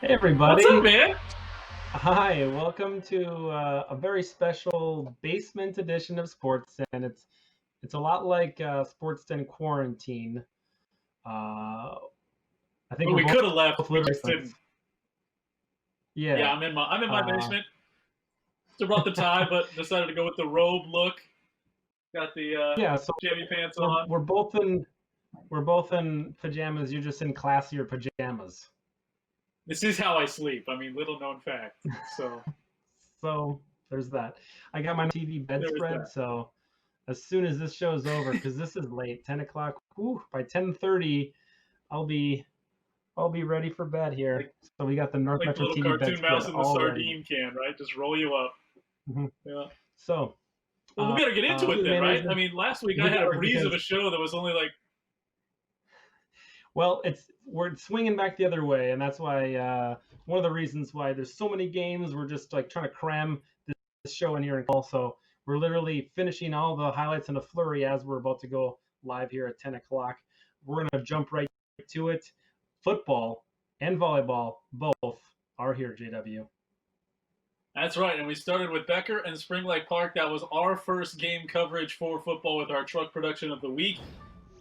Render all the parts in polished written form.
Hey everybody! What's up, man? Hi, welcome to a very special basement edition of Sports Den. It's a lot like Sports Den Quarantine. Uh, I think Well, we're we could have left. both We living just basements. didn't. Yeah, Yeah, I'm in my uh, basement. Still brought the tie, but decided to go with the robe look. Got the yeah. So jammy pants we're on. we're both in we're both in pajamas. You're just in classier pajamas. This is how I sleep. I mean, little known fact. So So there's that. I got my TV there is bedspread. that. So as soon as this show's over, because this is late, 10 o'clock. By 10:30, I'll be I'll be ready for bed here. Like So we got the North like the Metro little TV cartoon bedspread mouse in the all ready. sardine can, right? Just roll you up. Mhm. Yeah. So Well, we got to get into it the then, main right? I reason mean, last week I we had a are breeze of because a show that was only like. we're swinging back the other way, and that's why one of the reasons why there's so many games. We're just like trying to cram this show in here, and also we're literally finishing all the highlights in a flurry as we're about to go live here at 10 o'clock. We're gonna jump right to it. Football and volleyball both are here, JW. That's right, and we started with Becker and Spring Lake Park. That was our first game coverage for football with our truck production of the week.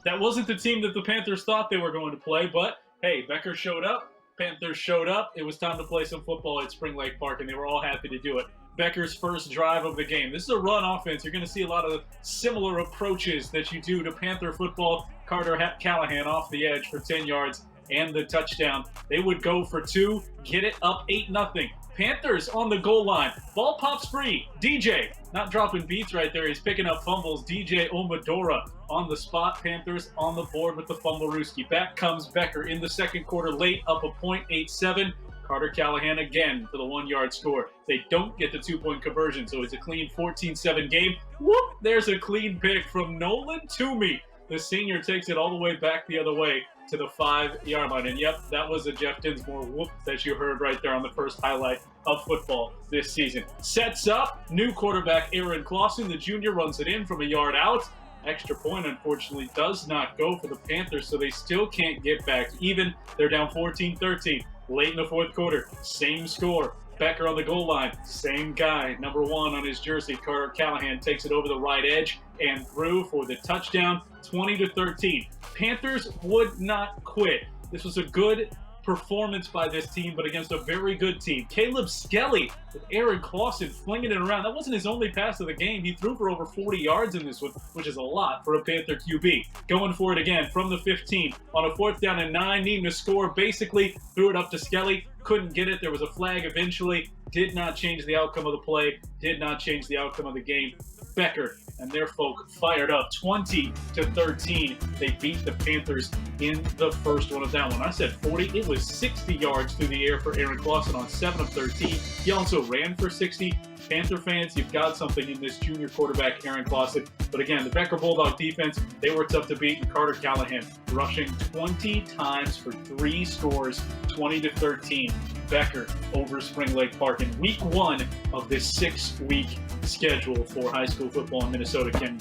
That wasn't the team that the Panthers thought they were going to play, but hey, Becker showed up. Panthers showed up. It was time to play some football at Spring Lake Park, and they were all happy to do it. Becker's first drive of the game. This is a run offense. You're going to see a lot of similar approaches that you do to Panther football. Carter Callahan off the edge for 10 yards and the touchdown. They would go for two, get it up 8-0. Panthers on the goal line. Ball pops free. DJ, not dropping beats right there. He's picking up fumbles. DJ Omadora on the spot. Panthers on the board with the fumble-rooski. Back comes Becker in the second quarter late, up a point, 8-7. Carter Callahan again for the 1-yard score. They don't get the 2-point conversion, so it's a clean 14-7 game. Whoop! There's a clean pick from Nolan Toomey. The senior takes it all the way back the other way to the 5-yard line. And yep, that was a Jeff Dinsmore whoop that you heard right there on the first highlight of football this season. Sets up, new quarterback Aaron Clausen. The junior runs it in from a yard out. Extra point, unfortunately, does not go for the Panthers, so they still can't get back even. They're down 14-13. Late in the fourth quarter, same score. Becker on the goal line, same guy, number 1 on his jersey. Carter Callahan takes it over the right edge and through for the touchdown, 20-13. Panthers would not quit. This was a good performance by this team, but against a very good team. Caleb Skelly with Aaron Clausen flinging it around. That wasn't his only pass of the game. He threw for over 40 yards in this one, which is a lot for a Panther QB. Going for it again from the 15 on a 4th down and 9, needing to score. Basically threw it up to Skelly. Couldn't get it. There was a flag eventually. Did not change the outcome of the play. Did not change the outcome of the game. Becker and their folk fired up 20-13. They beat the Panthers in the first one of that one. I said 40. It was 60 yards through the air for Aaron Clausen on 7 of 13. He also ran for 60. Panther fans, you've got something in this junior quarterback, Aaron Clausen. But again, the Becker Bulldog defense, they were tough to beat. And Carter Callahan rushing 20 times for 3 scores, 20-13. Becker over Spring Lake Park in week 1 of this 6-week schedule for high school football in Minnesota. Ken.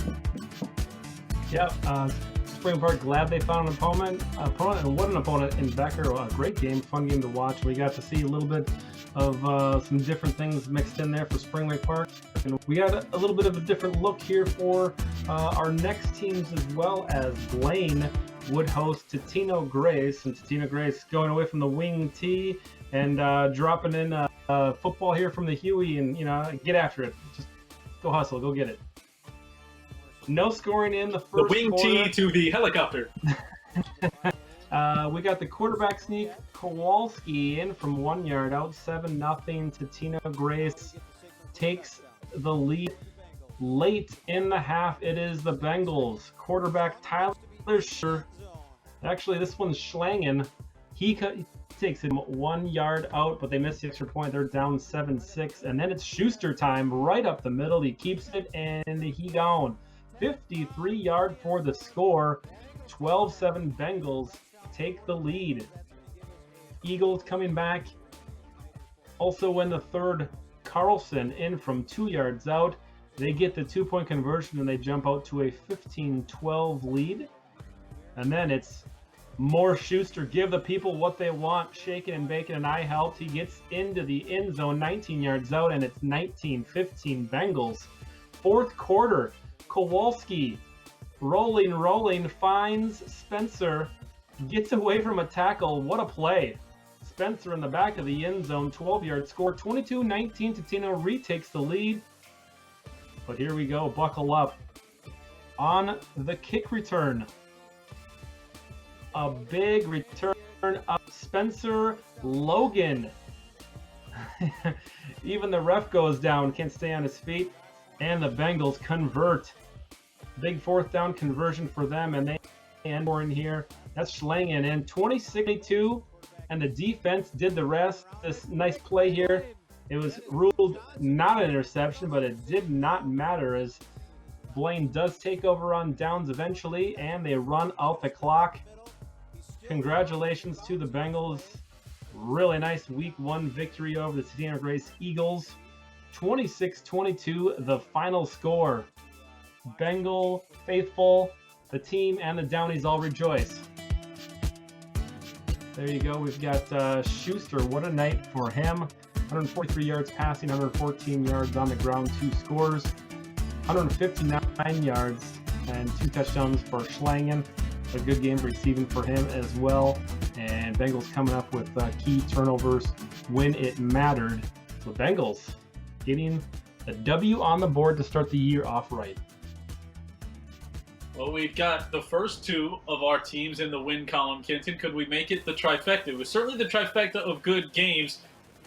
Yep. Spring Park, glad they found an opponent, and what an opponent in Becker. A great game, fun game to watch. We got to see a little bit of some different things mixed in there for Spring Lake Park. And we got a little bit of a different look here for our next teams, as well as Blaine would host Totino Grace, and Totino Grace going away from the wing T and dropping in football here from the Huey, and get after it. Just go hustle, go get it. No scoring in the first The wing quarter. T to the helicopter. We got the quarterback sneak. Kowalski in from 1 yard out, 7-0. Totino Grace takes the lead. Late in the half, it is the Bengals. Quarterback Tyler Scher. Actually, this one's Schlangen. He takes him 1 yard out, but they missed the extra point. They're down 7-6. And then it's Schuster time right up the middle. He keeps it, and he down. 53-yard for the score. 12-7 Bengals take the lead. Eagles coming back. Also in the third, Carlson in from 2 yards out. They get the 2-point conversion, and they jump out to a 15-12 lead. And then it's More Schuster, give the people what they want. Shaking and baking, and I helped. He gets into the end zone, 19 yards out, and it's 19-15 Bengals. Fourth quarter, Kowalski rolling, finds Spencer, gets away from a tackle. What a play. Spencer in the back of the end zone, 12-yard score, 22-19. Tino retakes the lead. But here we go, buckle up. On the kick return, a big return of Spencer Logan. Even the ref goes down, can't stay on his feet, and the Bengals convert. Big fourth down conversion for them, and they end more in here. That's Schlangen in 26-2, and the defense did the rest. This nice play here. It was ruled not an interception, but it did not matter as Blaine does take over on downs eventually, and they run out the clock. Congratulations to the Bengals. Really nice week 1 victory over the Centennial Grace Eagles. 26-22, the final score. Bengal faithful, the team, and the Downies all rejoice. There you go. We've got Schuster. What a night for him. 143 yards passing, 114 yards on the ground, 2 scores. 159 yards and 2 touchdowns for Schlangen. A good game receiving for him as well. And Bengals coming up with key turnovers when it mattered. So Bengals getting a W on the board to start the year off right. Well, we've got the first 2 of our teams in the win column, Kenton. Could we make it the trifecta? It was certainly the trifecta of good games.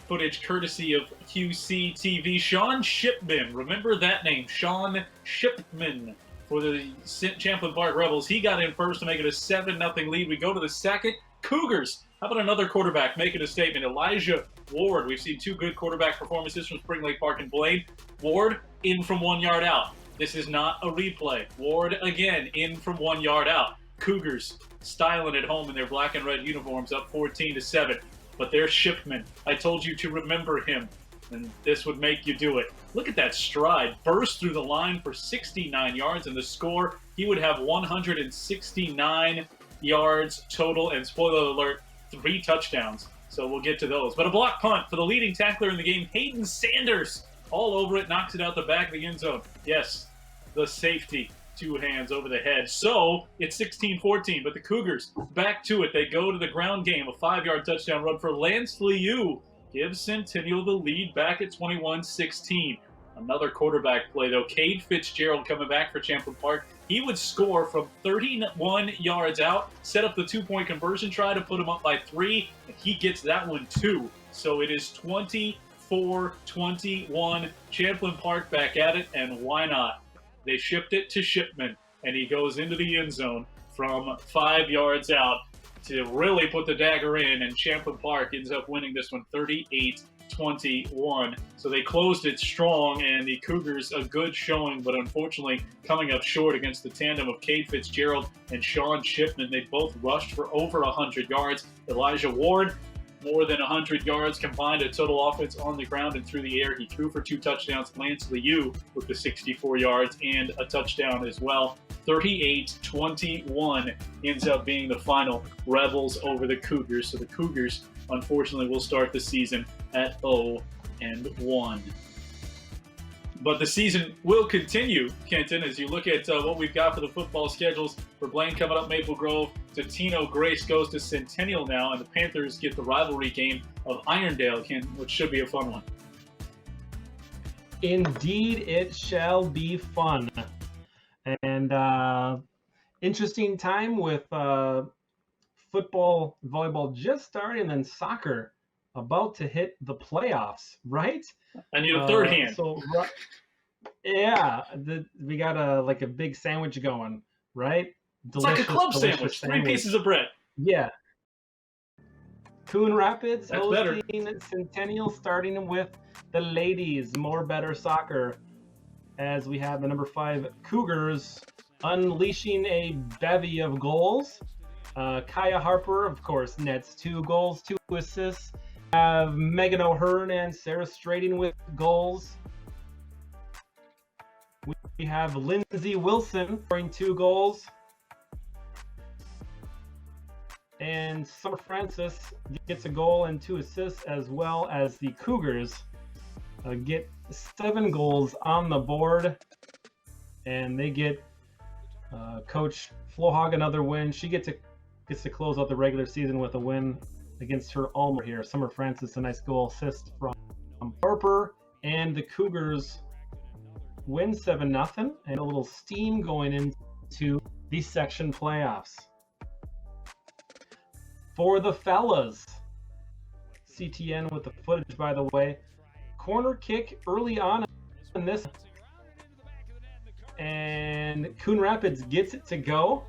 Footage courtesy of QC TV. Sean Shipman, remember that name, Sean Shipman, for the Champlain Park Rebels. He got in first to make it a 7-0 lead. We go to the second. Cougars, how about another quarterback making a statement? Elijah Ward. We've seen 2 good quarterback performances from Spring Lake Park and Blaine. Ward in from 1 yard out. This is not a replay. Ward again in from 1 yard out. Cougars styling at home in their black and red uniforms, up 14-7. But there's Shipman. I told you to remember him, and this would make you do it. Look at that stride. Burst through the line for 69 yards, and the score, he would have 169 yards total, and spoiler alert, 3 touchdowns. So we'll get to those. But a block punt for the leading tackler in the game, Hayden Sanders. All over it, knocks it out the back of the end zone. Yes, the safety. 2 hands over the head. So it's 16-14, but the Cougars back to it. They go to the ground game. A 5-yard touchdown run for Lance Liu gives Centennial the lead back at 21-16. Another quarterback play, though. Cade Fitzgerald coming back for Champlain Park. He would score from 31 yards out, set up the 2-point conversion try to put him up by 3, and he gets that one too. So it is 24-21. Champlain Park back at it, and why not? They shipped it to Shipman, and he goes into the end zone from 5 yards out to really put the dagger in, and Champlain Park ends up winning this one 38-21. So they closed it strong, and the Cougars a good showing, but unfortunately coming up short against the tandem of Cade Fitzgerald and Sean Shipman. They both rushed for over 100 yards. Elijah Ward, more than 100 yards combined, a total offense on the ground and through the air. He threw for 2 touchdowns. Lance Liu with the 64 yards and a touchdown as well. 38-21 ends up being the final. Rebels over the Cougars. So the Cougars, unfortunately, will start the season at 0-1. But the season will continue, Kenton, as you look at what we've got for the football schedules. For Blaine coming up Maple Grove, Tino Grace goes to Centennial now, and the Panthers get the rivalry game of Irondale, which should be a fun one. Indeed, it shall be fun. And interesting time with football, volleyball just starting, and then soccer about to hit the playoffs, right? I need a third hand. So, yeah, we got a big sandwich going, right? Delicious, it's like a club sandwich. 3 pieces of bread. Yeah. Coon Rapids That's hosting better. Centennial, starting with the ladies. More better soccer, as we have the number 5 Cougars unleashing a bevy of goals. Kaya Harper, of course, nets 2 goals, 2 assists. Have Megan O'Hearn and Sarah Strading with goals. We have Lindsay Wilson scoring 2 goals. and Summer Francis gets a goal and 2 assists, as well as the Cougars get 7 goals on the board, and they get Coach Flohog another win. She gets to close out the regular season with a win against her alma here. Summer Francis, a nice goal assist from Harper, and the Cougars win 7-0, and a little steam going into the section playoffs. For the fellas, CTN with the footage, by the way. Corner kick early on in this, and Coon Rapids gets it to go.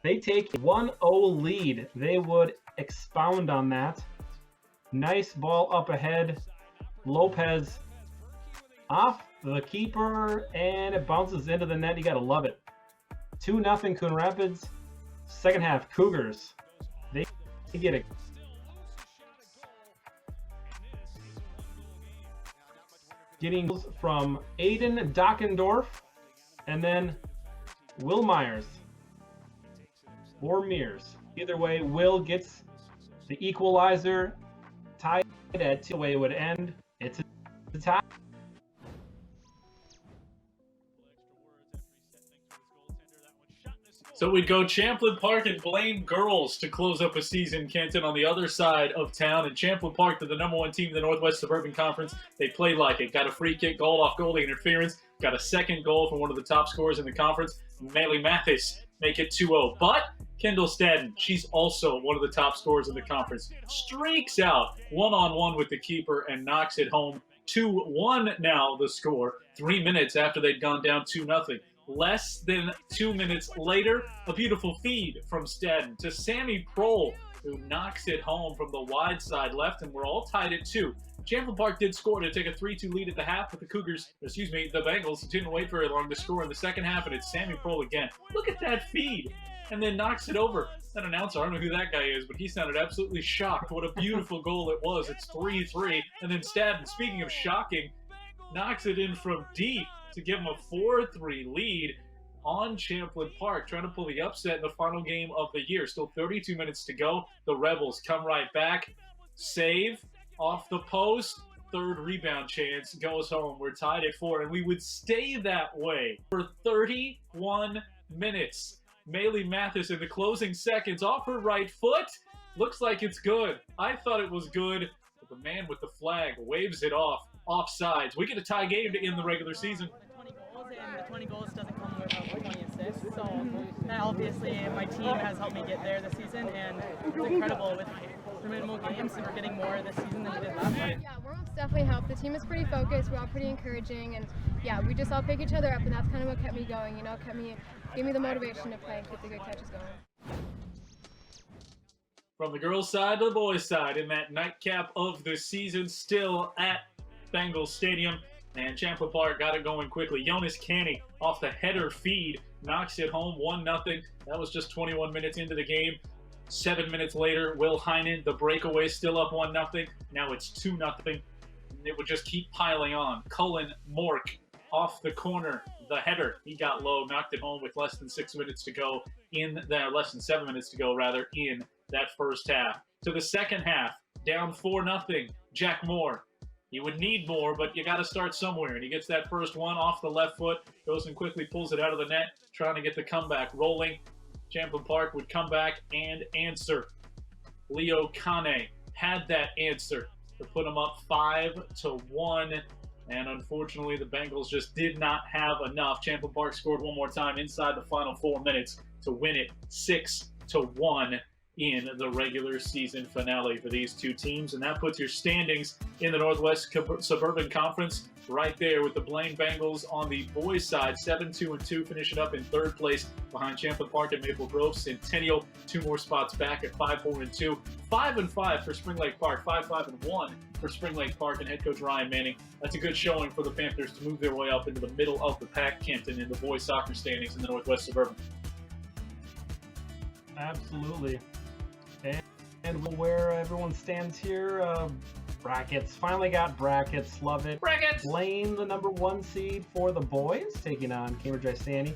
They take a 1-0 lead. They would expound on that. Nice ball up ahead. Lopez off the keeper, and it bounces into the net. You got to love it. 2-0 Coon Rapids. Second half, Cougars. They get it. Getting from Aiden Dockendorf, and then Will Myers or Mears. Either way, Will gets the equalizer. Tied at 2. The way it would end. It's a tie. So we'd go Champlin Park and Blaine girls to close up a season, Kenton, on the other side of town. And Champlin Park, they're the #1 team in the Northwest Suburban Conference. They played like it. Got a free kick goal off goalie interference. Got a second goal from one of the top scorers in the conference, Maley Mathis, make it 2-0. But Kendall Stadden, she's also one of the top scorers in the conference, streaks out one-on-one with the keeper and knocks it home. 2-1 now the score, 3 minutes after they'd gone down 2-0. Less than 2 minutes later, a beautiful feed from Stadden to Sammy Prohl, who knocks it home from the wide side left, and we're all tied at 2. Champlin Park did score to take a 3-2 lead at the half, but the Bengals didn't wait very long to score in the second half, and it's Sammy Prohl again. Look at that feed, and then knocks it over. That announcer, I don't know who that guy is, but he sounded absolutely shocked. What a beautiful goal it was. It's 3-3, and then Stadden, speaking of shocking, knocks it in from deep to give him a 4-3 lead on Champlin Park, trying to pull the upset in the final game of the year. Still 32 minutes to go. The Rebels come right back. Save off the post. Third rebound chance goes home. We're tied at 4, and we would stay that way for 31 minutes. Maley Mathis in the closing seconds off her right foot. Looks like it's good. I thought it was good, but the man with the flag waves it off. Offsides. We get a tie game to end the regular season. 20 goals, and the 20 goals doesn't come without 20 assists. So obviously my team has helped me get there this season, and it's incredible with the minimal games, and we're getting more this season than we did last year. Yeah, warm-ups definitely helped. The team is pretty focused. We're all pretty encouraging, and yeah, we just all pick each other up, and that's kind of what kept me going. You know, gave me the motivation to play and keep the good touches going. From the girls' side to the boys' side, in that nightcap of the season, still at Bengals Stadium, and Champlin Park got it going quickly. Jonas Canny off the header feed knocks it home 1-0. That was just 21 minutes into the game. 7 minutes later, Will Heinen, the breakaway, still up 1-0. Now it's 2-0. It would just keep piling on. Cullen Mork off the corner, the header. He got low, knocked it home with less than 6 minutes to go in there, less than 7 minutes to go rather, in that first half. To the second half, down 4-0. Jack Moore. You would need more, but you got to start somewhere. And he gets that first one off the left foot, goes and quickly pulls it out of the net, trying to get the comeback rolling. Champlin Park would come back and answer. Leo Kane had that answer to put them up 5-1. And unfortunately, the Bengals just did not have enough. Champlin Park scored one more time inside the final 4 minutes to win it 6-1. In the regular season finale for these two teams. And that puts your standings in the Northwest Suburban Conference right there with the Blaine Bengals on the boys' side, 7-2-2, finishing up in third place behind Champlin Park and Maple Grove. Centennial, 2 more spots back at 5-4-2. 5-5 for Spring Lake Park, 5-5-1 for Spring Lake Park and head coach Ryan Manning. That's a good showing for the Panthers to move their way up into the middle of the pack, Kenton, in the boys' soccer standings in the Northwest Suburban. Absolutely. And where everyone stands here, brackets. Finally got brackets. Love it. Brackets! Blaine, the #1 seed for the boys, taking on Cambridge Isani.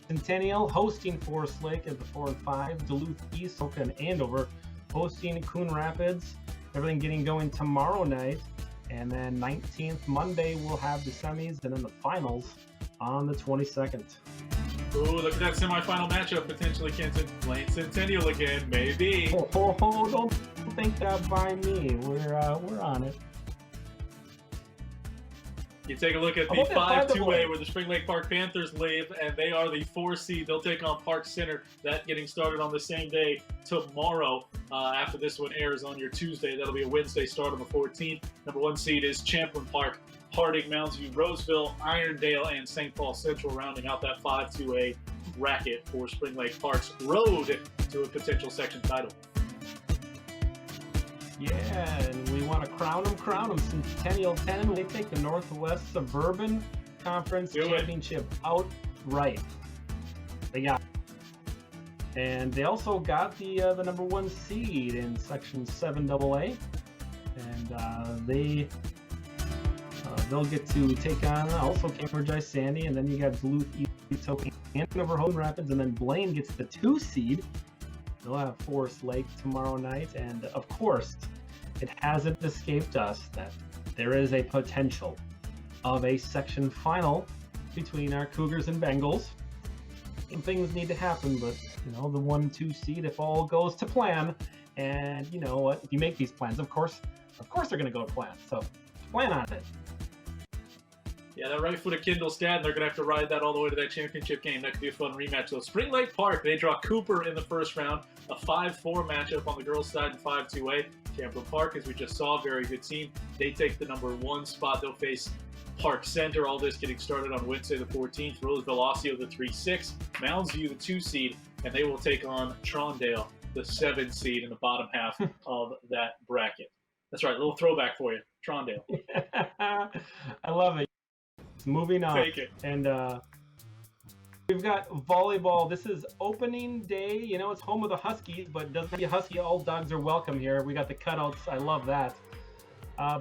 Centennial hosting Forest Lake at the 4 and 5. Duluth East, Soka, and Andover hosting Coon Rapids. Everything getting going tomorrow night. And then 19th, Monday, we'll have the semis and then the finals on the 22nd. Ooh, look at that semifinal matchup potentially, Kenton. Blaine Centennial again, maybe. Don't think that by me. We're on it. You take a look at the 5-2A where the Spring Lake Park Panthers live, and they are the 4 seed. They'll take on Park Center. That getting started on the same day tomorrow. After this one airs on your Tuesday, that'll be a Wednesday start on the 14th. Number 1 seed is Champlin Park, Harding, Mounds View, Roseville, Irondale, and St. Paul Central, rounding out that 5-2A bracket for Spring Lake Park's road to a potential section title. Yeah, and we want to crown them. Centennial 10, they take the Northwest Suburban Conference Championship outright. They got it. And they also got the number 1 seed in Section 7AA. And they'll get to take on also Cambridge Isanti, and then you got Duluth East, Andover, Coon Rapids, and then Blaine gets the 2 seed. They'll have Forest Lake tomorrow night, and of course, it hasn't escaped us that there is a potential of a section final between our Cougars and Bengals. Some things need to happen, but the 1-2 seed, if all goes to plan, and you know what, if you make these plans, of course they're going to go to plan. So plan on it. Yeah, that right foot of Kendall Stad, they're going to have to ride that all the way to that championship game. That could be a fun rematch, though. Spring Lake Park, they draw Cooper in the first round. A 5-4 matchup on the girls' side in 5-2A. Champlin Park, as we just saw, very good team. They take the number 1 spot. They'll face Park Center. All this getting started on Wednesday the 14th. Roseville Osseo, the 3-6. Mounds View, the 2 seed. And they will take on Trondale, the 7 seed in the bottom half of that bracket. That's right, a little throwback for you. Trondale. I love it. Moving on. Take it. And we've got volleyball. This is opening day. It's home of the Huskies, but doesn't be Husky. All dogs are welcome here. We got the cutouts. I love that.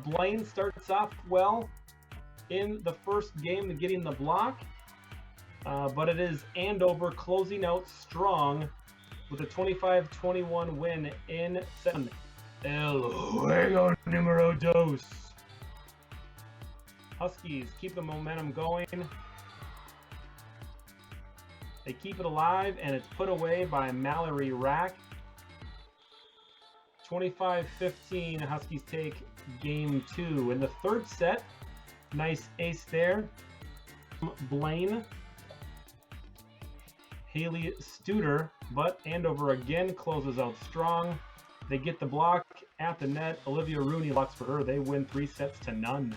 Blaine starts off well in the first game, getting the block. But it is Andover closing out strong with a 25-21 win in El Juego Numero Dos. Huskies keep the momentum going. They keep it alive, and it's put away by Mallory Rack. 25-15, Huskies take game 2. In the third set, nice ace there. Blaine. Haley Studer, but Andover again closes out strong. They get the block at the net. Olivia Rooney blocks for her. They win 3-0.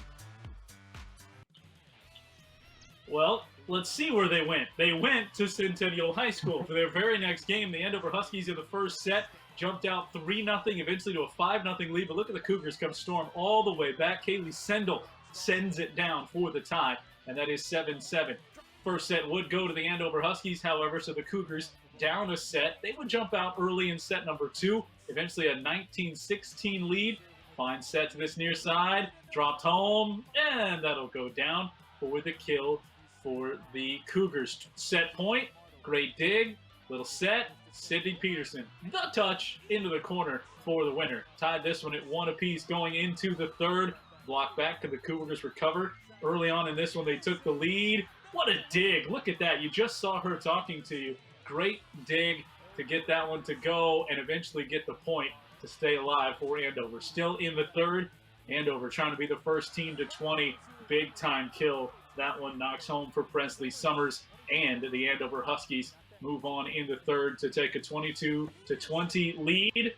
Well, let's see where they went. They went to Centennial High School for their very next game. The Andover Huskies in the first set jumped out 3-0, eventually to a 5-0 lead. But look at the Cougars come storm all the way back. Kaylee Sendel sends it down for the tie, and that is 7-7. First set would go to the Andover Huskies, however, so the Cougars down a set. They would jump out early in set number 2, eventually a 19-16 lead. Fine set to this near side, dropped home, and that'll go down for the kill for the Cougars. Set point, great dig, little set, Sydney Peterson, the touch into the corner for the winner. Tied this one at 1 apiece going into the third. Block back, can the Cougars recover? Early on in this one, they took the lead. What a dig. Look at that. You just saw her talking to you. Great dig to get that one to go and eventually get the point to stay alive for Andover. Still in the third. Andover trying to be the first team to 20. Big time kill. That one knocks home for Presley Summers, and the Andover Huskies move on in the third to take a 22-20 lead.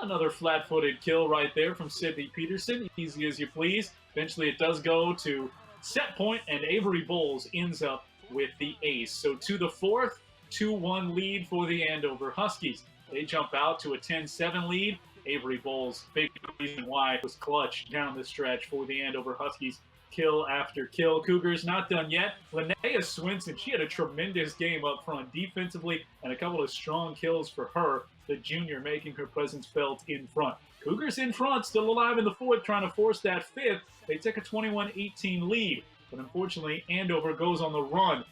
Another flat-footed kill right there from Sydney Peterson. Easy as you please. Eventually it does go to set point, and Avery Bowles ends up with the ace. So to the fourth, 2-1 lead for the Andover Huskies. They jump out to a 10-7 lead. Avery Bowles, big reason why, was clutch down the stretch for the Andover Huskies. Kill after kill. Cougars not done yet. Linnea Swinson, she had a tremendous game up front defensively and a couple of strong kills for her, the junior, making her presence felt in front. Cougars in front, still alive in the fourth, trying to force that fifth. They take a 21-18 lead, but unfortunately Andover goes on the run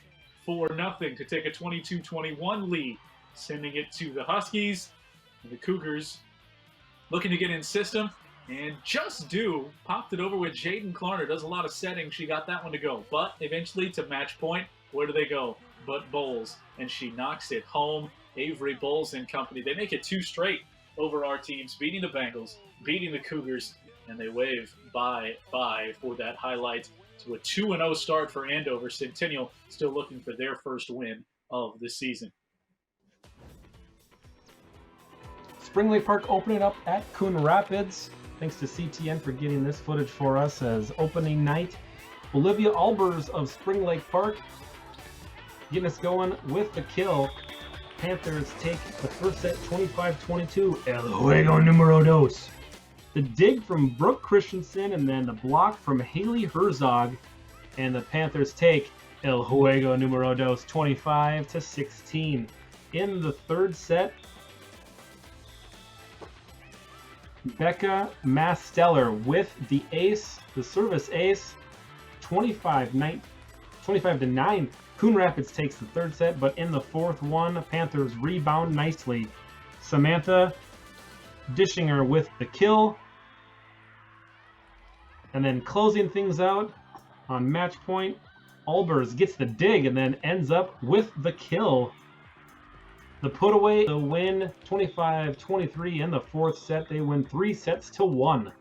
4-0 to take a 22-21 lead, sending it to the Huskies. And the Cougars looking to get in system, and just popped it over with Jaden Klarner. Does a lot of setting. She got that one to go. But eventually to match point, where do they go? But Bowles, and she knocks it home. Avery Bowles and company. They make it 2 straight over our teams, beating the Bengals, beating the Cougars, and they wave bye-bye for that highlight to a 2-0 start for Andover. Centennial still looking for their first win of the season. Spring Lake Park opening up at Coon Rapids. Thanks to CTN for getting this footage for us as opening night. Olivia Albers of Spring Lake Park getting us going with the kill. Panthers take the first set 25-22. El juego número dos. The dig from Brooke Christensen and then the block from Haley Herzog. And the Panthers take El juego número dos 25-16. In the third set, Becca Masteller with the ace, the service ace, 25-9. Coon Rapids takes the third set, but in the fourth one, Panthers rebound nicely. Samantha Dishinger with the kill. And then closing things out on match point, Albers gets the dig and then ends up with the kill. The put away, the win 25-23 in the fourth set. They win 3-1.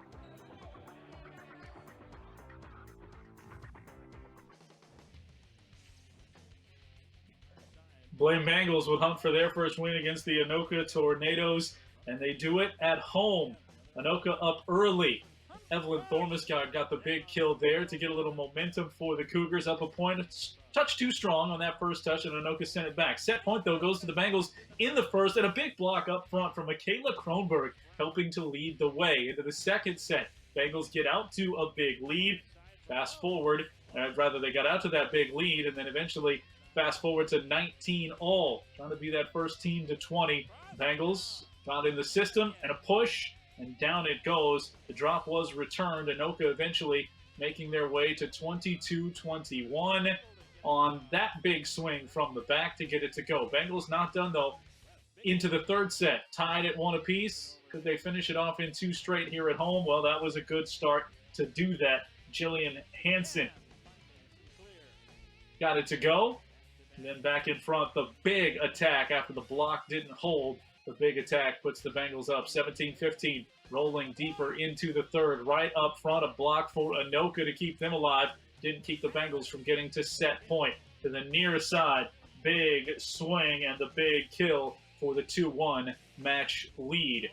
Blaine Bengals would hunt for their first win against the Anoka Tornadoes, and they do it at home. Anoka up early. Evelyn Thormusgard got the big kill there to get a little momentum for the Cougars. Up a point, touch too strong on that first touch, and Anoka sent it back. Set point, though, goes to the Bengals in the first, and a big block up front from Michaela Kronberg, helping to lead the way into the second set. Bengals get out to a big lead. Fast forward, they got out to that big lead, and then eventually fast forward to 19 all, trying to be that first team to 20. Bengals got in the system and a push, and down it goes. The drop was returned. Anoka eventually making their way to 22-21 on that big swing from the back to get it to go. Bengals not done, though. Into the third set, tied at 1 apiece. Could they finish it off in 2 straight here at home? Well, that was a good start to do that. Jillian Hansen got it to go. And then back in front, the big attack after the block didn't hold. The big attack puts the Bengals up 17-15, rolling deeper into the third. Right up front, a block for Anoka to keep them alive. Didn't keep the Bengals from getting to set point. To the near side, big swing and the big kill for the 2-1 match lead.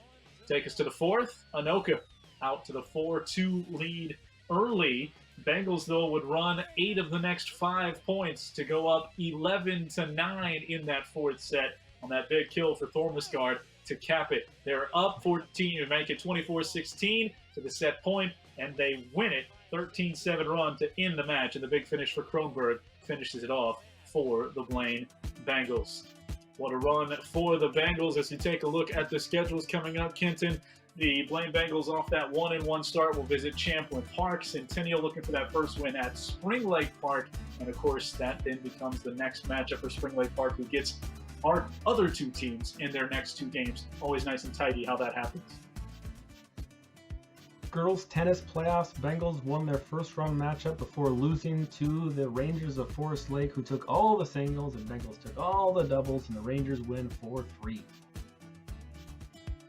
Take us to the fourth. Anoka out to the 4-2 lead early. Bengals, though, would run 8 of the next 5 points to go up 11-9 in that fourth set on that big kill for Thormusgard to cap it. They're up 14 to make it 24-16 to the set point, and they win it 13-7 run to end the match. And the big finish for Kronberg finishes it off for the Blaine Bengals. What a run for the Bengals as you take a look at the schedules coming up, Kenton. The Blaine Bengals off that 1-1 start will visit Champlin Park. Centennial looking for that first win at Spring Lake Park. And of course, that then becomes the next matchup for Spring Lake Park, who gets our other 2 teams in their next 2 games. Always nice and tidy how that happens. Girls tennis playoffs. Bengals won their first round matchup before losing to the Rangers of Forest Lake, who took all the singles, and Bengals took all the doubles, and the Rangers win 4-3.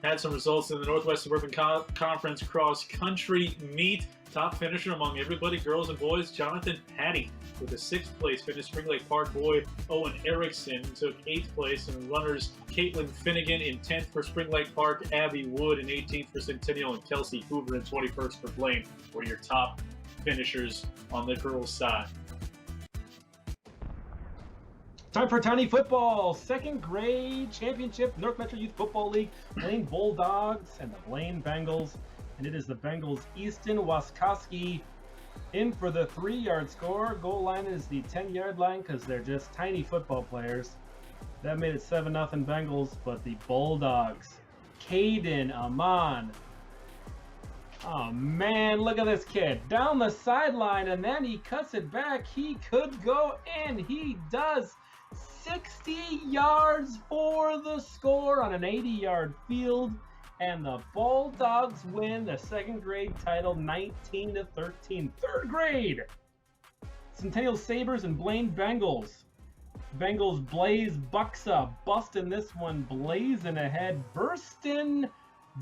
Had some results in the Northwest Suburban Conference cross-country meet. Top finisher among everybody, girls and boys, Jonathan Hattie with a 6th place finish. Spring Lake Park boy Owen Erickson took 8th place, and runners Caitlin Finnegan in 10th for Spring Lake Park, Abby Wood in 18th for Centennial, and Kelsey Hoover in 21st for Blaine were your top finishers on the girls' side. Time for Tiny Football, 2nd grade championship, North Metro Youth Football League, Blaine Bulldogs and the Blaine Bengals. And it is the Bengals' Easton Waskowski in for the 3-yard score. Goal line is the 10-yard line because they're just tiny football players. That made it 7-0 Bengals, but the Bulldogs, Caden Amon, Oh man, look at this kid. Down the sideline, and then he cuts it back. He could go, and he does. 60 yards for the score on an 80-yard field. And the Bulldogs win the second grade title 19-13. Third grade. Centennial Sabres and Blaine Bengals. Bengals Blaze Buxa busting this one, blazing ahead, bursting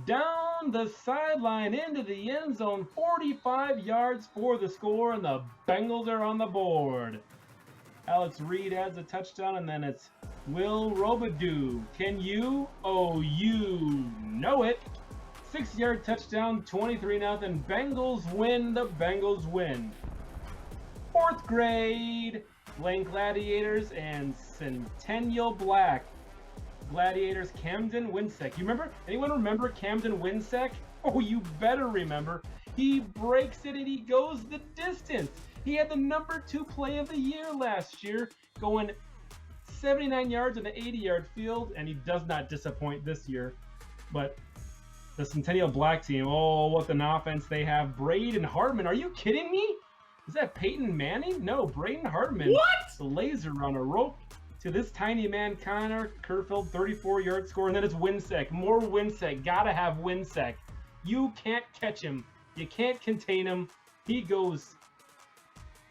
down the sideline into the end zone, 45 yards for the score, and the Bengals are on the board. Alex Reed adds a touchdown, and then it's Will Robidoux. Can you? Oh, you know it. 6-yard touchdown, 23-0. Bengals win. The Bengals win. Fourth grade. Blaine Gladiators and Centennial Black. Gladiators, Camden Winsek. You remember? Anyone remember Camden Winsek? Oh, you better remember. He breaks it and he goes the distance. He had the #2 play of the year last year, going 79 yards on the 80-yard field, and he does not disappoint this year. But the Centennial Black team, oh, what an offense they have. Braden Hartman, are you kidding me? Is that Peyton Manning? No, Braden Hartman. What? The laser on a rope to this tiny man, Connor Kerfield, 34-yard score, and then it's Winsek. More Winsek. Gotta have Winsek. You can't catch him. You can't contain him. He goes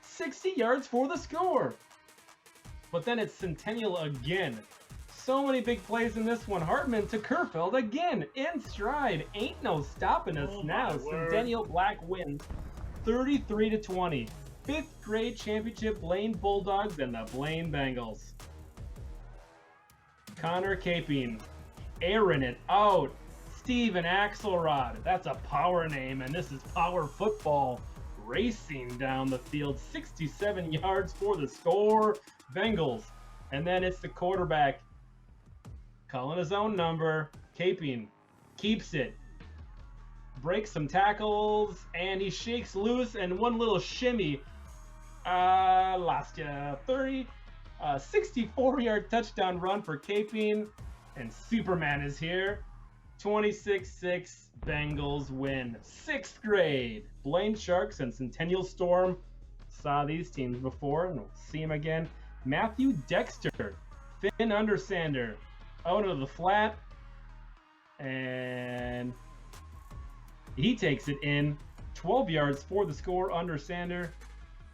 60 yards for the score. But then it's Centennial again. So many big plays in this one. Hartman to Kerfield again. In stride. Ain't no stopping us now. Centennial Black wins 33-20. 5th grade championship, Blaine Bulldogs and the Blaine Bengals. Connor Caping, airing it out. Steven Axelrod, that's a power name, and this is power football. Racing down the field, 67 yards for the score, Bengals. And then it's the quarterback, calling his own number. Caping keeps it. Breaks some tackles, and he shakes loose, and one little shimmy. Lost ya. 64-yard touchdown run for Caping, and Superman is here. 26-6, Bengals win. 6th grade, Blaine Sharks and Centennial Storm. Saw these teams before, and we'll see them again. Matthew Dexter, Finn Undersander, out of the flat, and he takes it in. 12 yards for the score, Undersander.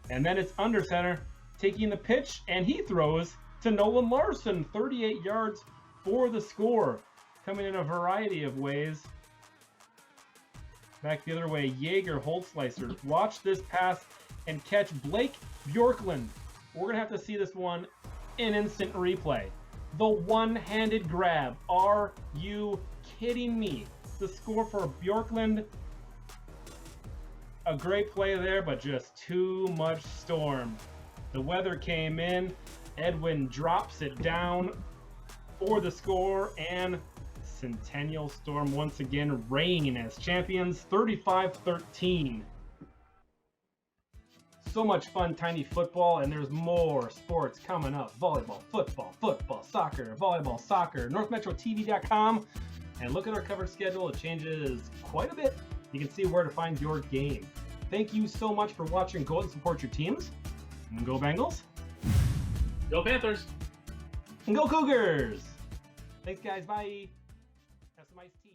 And then it's Undersander taking the pitch, and he throws to Nolan Larson. 38 yards for the score. Coming in a variety of ways. Back the other way, Jaeger Holtzleiser. Watch this pass and catch Blake Bjorklund. We're going to have to see this one in instant replay. The one-handed grab. Are you kidding me? The score for Bjorklund. A great play there, but just too much storm. The weather came in. Edwin drops it down for the score, and Centennial Storm once again reign as champions, 35-13. So much fun, tiny football, and there's more sports coming up. Volleyball, football, soccer, volleyball, soccer, NorthMetroTV.com. And look at our coverage schedule. It changes quite a bit. You can see where to find your game. Thank you so much for watching. Go out and support your teams. And go Bengals. Go Panthers. And go Cougars. Thanks, guys. Bye. Have some iced tea.